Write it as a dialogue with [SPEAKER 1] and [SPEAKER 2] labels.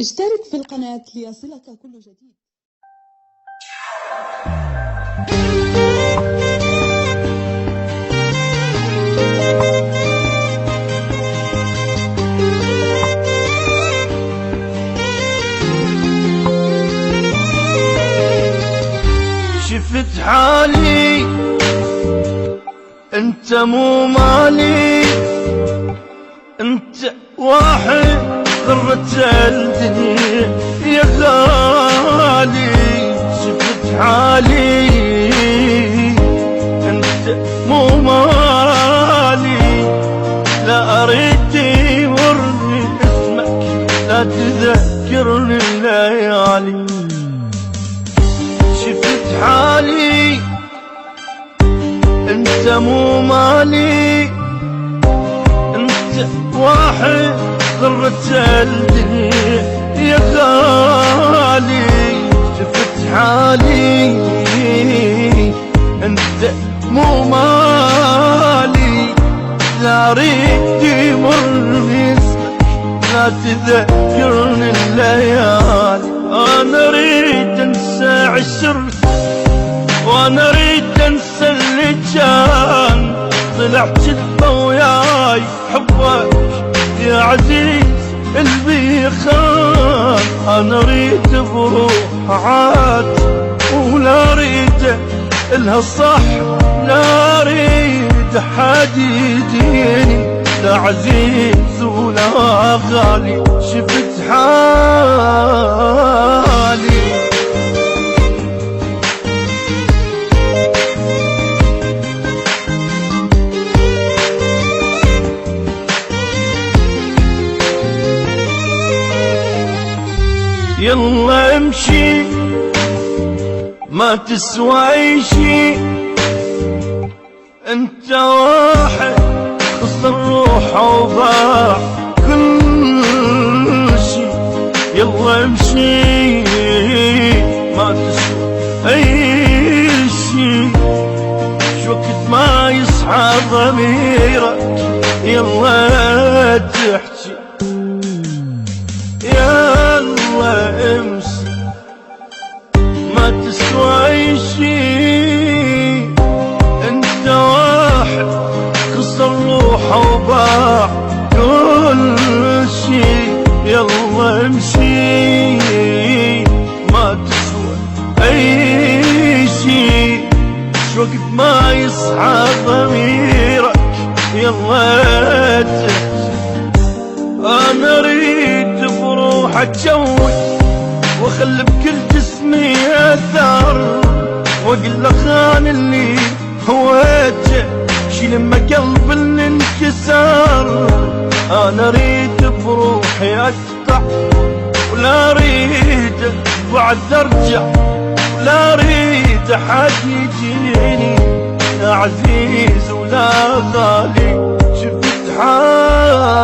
[SPEAKER 1] اشترك في القناة ليصلك كل جديد.
[SPEAKER 2] شفت حالي انت مو مالي، انت واحد غرت الدنيا يا غالي. شفت حالي انت مو مالي، لا اريد يورني اسمك، لا تذكرني الليالي. شفت حالي انت مو مالي، انت واحد غرت الدنيا يا غالي. شفت حالي انت مو مالي، لا اريد يمر اسمك، لا تذكرني الليالي. انا اريد انسى عشرتك، وانا اريد انسى اللي كان، طلع كذبه وياي حبك يا عزيز قلبي خان. انا اريد بروح عاد ولا اريد الها صح، لا اريد حد يديني، لا عزيز ولا غالي. شفت حالي يلا امشي ما تسوى شي، انت واحد خسر روحه وباع كل شي. يلا امشي ما تسوى اي شي، شوقت ما يصحى ضميرك يلا تحكي. يلا امشي ما تسوى شي، انت واحد خسر روحه وباع كل شي. يلا امشي ما تسوى اي شي، شوقت ما يصحى ضميرك يلا تحكي. انا اريد بروحك جوي واخلي بكل جسمي اثار، واقول له خان اللي هويته شيل ما قلب اللي انكسر. انا اريد بروحي اقطع ولا اريد بعد ارجع، ولا اريد حد يجيني، لا عزيز ولا غالي. شفت حالي